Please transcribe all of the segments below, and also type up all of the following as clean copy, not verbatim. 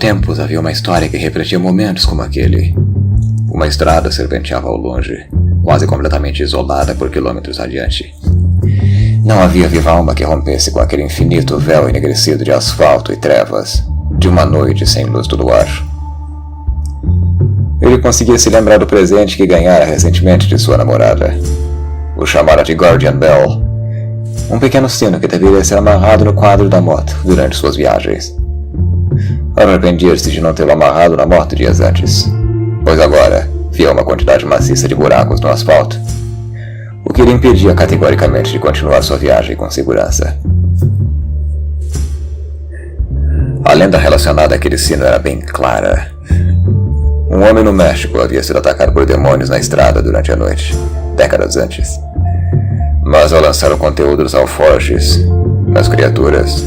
tempos havia uma história que refletia momentos como aquele. Uma estrada serpenteava ao longe, quase completamente isolada por quilômetros adiante. Não havia viva alma que rompesse com aquele infinito véu enegrecido de asfalto e trevas, de uma noite sem luz do luar. Ele conseguia se lembrar do presente que ganhara recentemente de sua namorada. O chamara de Guardian Bell, um pequeno sino que deveria ser amarrado no quadro da moto durante suas viagens. Arrependia-se de não tê-lo amarrado na moto dias antes, pois agora via uma quantidade maciça de buracos no asfalto, o que lhe impedia categoricamente de continuar sua viagem com segurança. A lenda relacionada àquele sino era bem clara. Um homem no México havia sido atacado por demônios na estrada durante a noite, décadas antes. Mas ao lançar o conteúdo dos alforjes nas criaturas,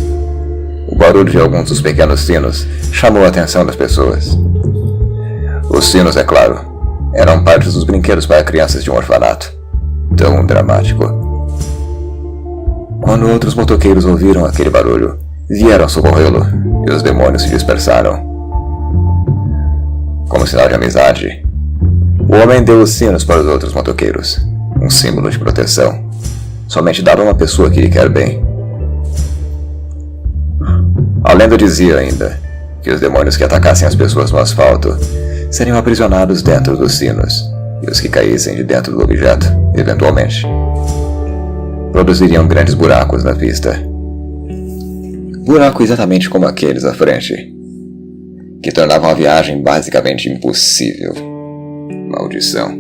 o barulho de alguns dos pequenos sinos chamou a atenção das pessoas. Os sinos, é claro, eram parte dos brinquedos para crianças de um orfanato. Tão dramático. Quando outros motoqueiros ouviram aquele barulho, vieram socorrê-lo e os demônios se dispersaram. Como sinal de amizade, o homem deu os sinos para os outros motoqueiros, um símbolo de proteção, somente dado a uma pessoa que lhe quer bem. A lenda dizia ainda que os demônios que atacassem as pessoas no asfalto seriam aprisionados dentro dos sinos, e os que caíssem de dentro do objeto, eventualmente, produziriam grandes buracos na pista. Buracos exatamente como aqueles à frente, que tornavam a viagem basicamente impossível. Maldição.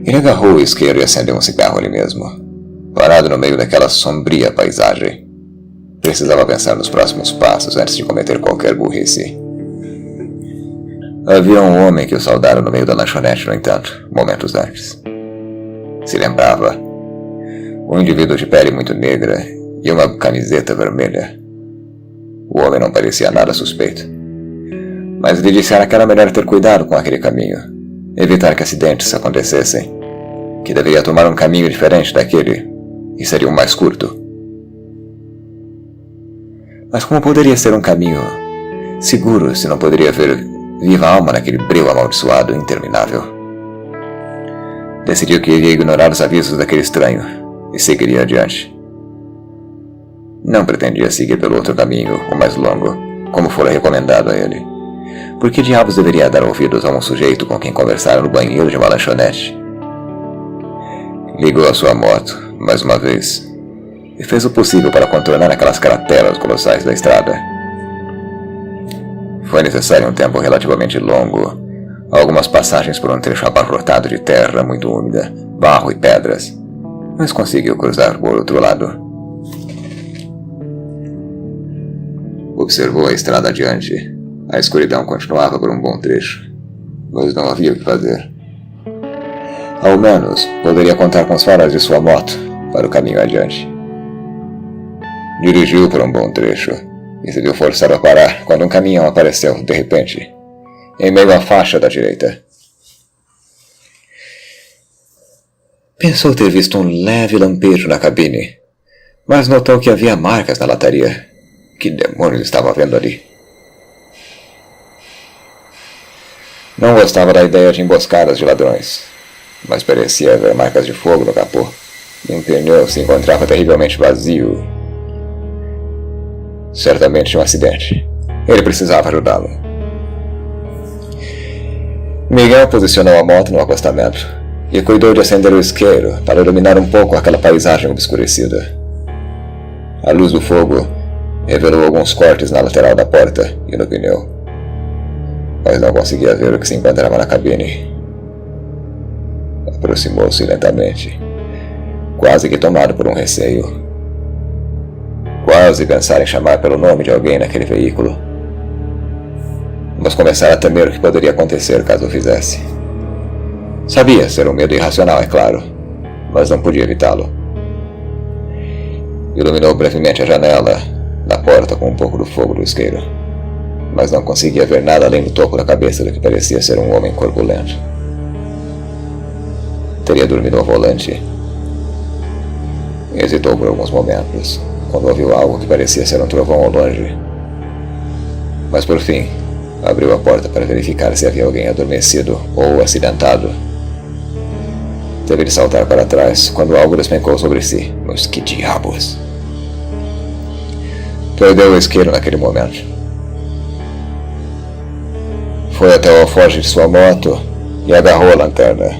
Ele agarrou o isqueiro e acendeu um cigarro ali mesmo, parado no meio daquela sombria paisagem. Precisava pensar nos próximos passos antes de cometer qualquer burrice. Havia um homem que o saudara no meio da lanchonete, no entanto, momentos antes. Se lembrava. Um indivíduo de pele muito negra e uma camiseta vermelha. O homem não parecia nada suspeito. Mas lhe dissera que era melhor ter cuidado com aquele caminho, evitar que acidentes acontecessem, que deveria tomar um caminho diferente daquele, e seria o mais curto. Mas como poderia ser um caminho seguro se não poderia ver viva alma naquele breu amaldiçoado interminável? Decidiu que iria ignorar os avisos daquele estranho e seguiria adiante. Não pretendia seguir pelo outro caminho, o mais longo, como fora recomendado a ele. Por que diabos deveria dar ouvidos a um sujeito com quem conversara no banheiro de uma lanchonete? Ligou a sua moto, mais uma vez, e fez o possível para contornar aquelas crateras colossais da estrada. Foi necessário um tempo relativamente longo, algumas passagens por um trecho abarrotado de terra muito úmida, barro e pedras, mas conseguiu cruzar por outro lado. Observou a estrada adiante. A escuridão continuava por um bom trecho, mas não havia o que fazer. Ao menos, poderia contar com os faróis de sua moto para o caminho adiante. Dirigiu por um bom trecho e se viu forçado a parar quando um caminhão apareceu, de repente, em meio à faixa da direita. Pensou ter visto um leve lampejo na cabine, mas notou que havia marcas na lataria. Que demônios estava vendo ali? Não gostava da ideia de emboscadas de ladrões, mas parecia haver marcas de fogo no capô, e um pneu se encontrava terrivelmente vazio. Certamente um acidente. Ele precisava ajudá-lo. Miguel posicionou a moto no acostamento e cuidou de acender o isqueiro para iluminar um pouco aquela paisagem obscurecida. A luz do fogo revelou alguns cortes na lateral da porta e no pneu, mas não conseguia ver o que se encontrava na cabine. Aproximou-se lentamente, quase que tomado por um receio. Quase pensar em chamar pelo nome de alguém naquele veículo, mas começara a temer o que poderia acontecer caso o fizesse. Sabia ser um medo irracional, é claro, mas não podia evitá-lo. Iluminou brevemente a janela na porta com um pouco do fogo do isqueiro, mas não conseguia ver nada além do topo da cabeça do que parecia ser um homem corpulento. Teria dormido ao volante? Hesitou por alguns momentos, quando ouviu algo que parecia ser um trovão ao longe. mas por fim, abriu a porta para verificar se havia alguém adormecido ou acidentado. Teve de saltar para trás quando algo despencou sobre si. Mas que diabos! Perdeu o isqueiro naquele momento. Foi até o alforje de sua moto e agarrou a lanterna.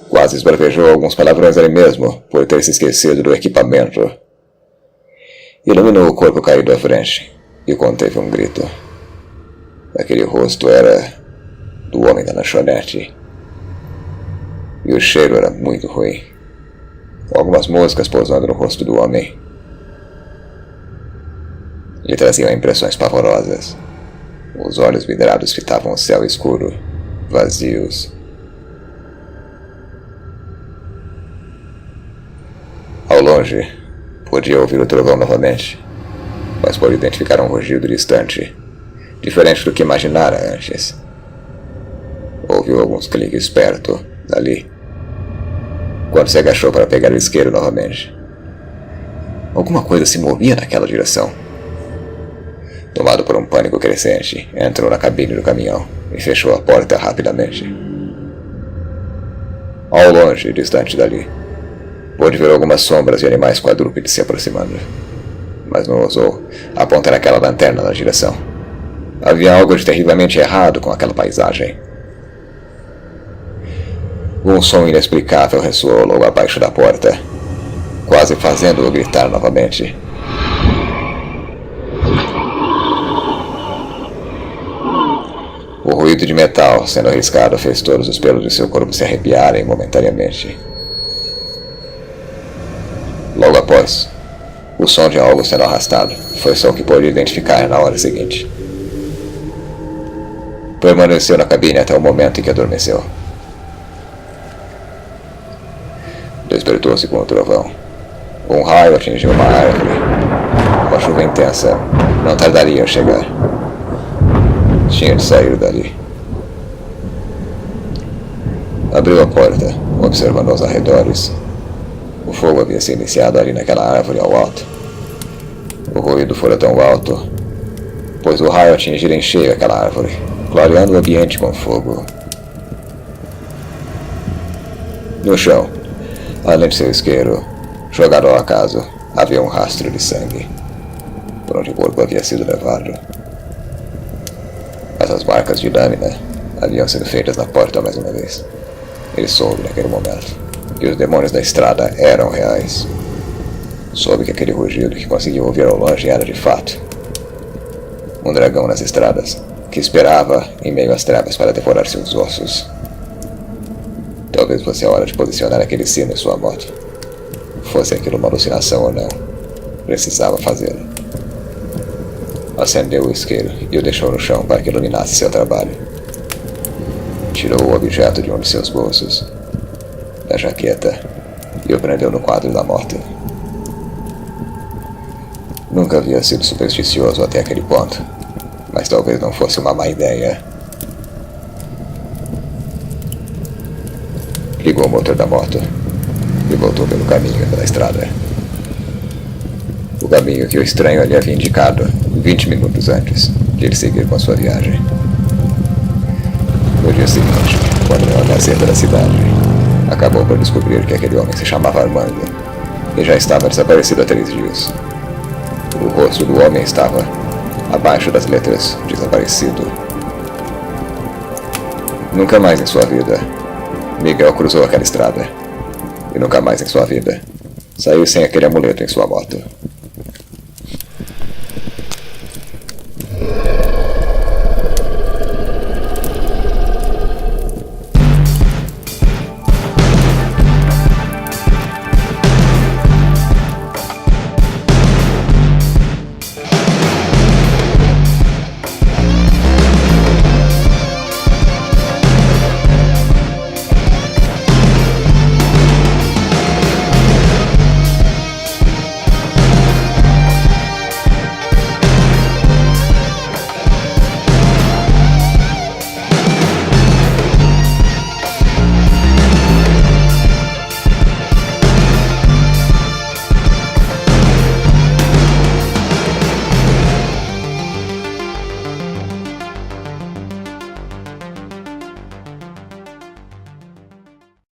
Quase esbravejou alguns palavrões ali mesmo, por ter se esquecido do equipamento. Iluminou o corpo caído à frente e conteve um grito. Aquele rosto era do homem da lanchonete. E o cheiro era muito ruim. Algumas moscas pousando no rosto do homem. Lhe traziam impressões pavorosas. Os olhos vidrados fitavam o céu escuro, vazios. Ao longe, podia ouvir o trovão novamente, mas pôde identificar um rugido distante, diferente do que imaginara antes. Ouviu alguns cliques perto, dali, quando se agachou para pegar o isqueiro novamente. Alguma coisa se movia naquela direção. Tomado por um pânico crescente, entrou na cabine do caminhão e fechou a porta rapidamente. Ao longe, distante dali, pôde ver algumas sombras de animais quadrúpedes se aproximando, mas não ousou apontar aquela lanterna na direção. Havia algo de terrivelmente errado com aquela paisagem. Um som inexplicável ressoou logo abaixo da porta, quase fazendo-o gritar novamente. O ruído de metal sendo arriscado fez todos os pelos de seu corpo se arrepiarem momentaneamente. Logo após, o som de algo sendo arrastado foi só o que pôde identificar na hora seguinte. Permaneceu na cabine até o momento em que adormeceu. Despertou-se com o trovão. Um raio atingiu uma árvore. Uma chuva intensa não tardaria a chegar. Tinha de sair dali. Abriu a porta, observando aos arredores. O fogo havia se iniciado ali naquela árvore ao alto. O ruído fora tão alto, pois o raio atingira em cheio aquela árvore, clareando o ambiente com fogo. No chão, além de seu isqueiro, jogado ao acaso, havia um rastro de sangue, por onde o corpo havia sido levado. Essas marcas de lâmina haviam sido feitas na porta mais uma vez. Ele soube naquele momento que os demônios da estrada eram reais. Soube que aquele rugido que conseguiu ouvir ao longe era de fato um dragão nas estradas, que esperava em meio às trevas para devorar seus ossos. Talvez fosse a hora de posicionar aquele sino em sua moto. Fosse aquilo uma alucinação ou não, precisava fazê-lo. Acendeu o isqueiro e o deixou no chão para que iluminasse seu trabalho. Tirou o objeto de um de seus bolsos, da jaqueta, e o prendeu no quadro da moto. Nunca havia sido supersticioso até aquele ponto, mas talvez não fosse uma má ideia. Ligou o motor da moto e voltou pelo caminho pela estrada. O caminho que o estranho lhe havia indicado 20 minutos antes de ele seguir com a sua viagem. No dia seguinte, quando ia nascer pela cidade, acabou por descobrir que aquele homem se chamava Armando e já estava desaparecido há 3 dias. O rosto do homem estava abaixo das letras desaparecido. Nunca mais em sua vida, Miguel cruzou aquela estrada. E nunca mais em sua vida, saiu sem aquele amuleto em sua moto.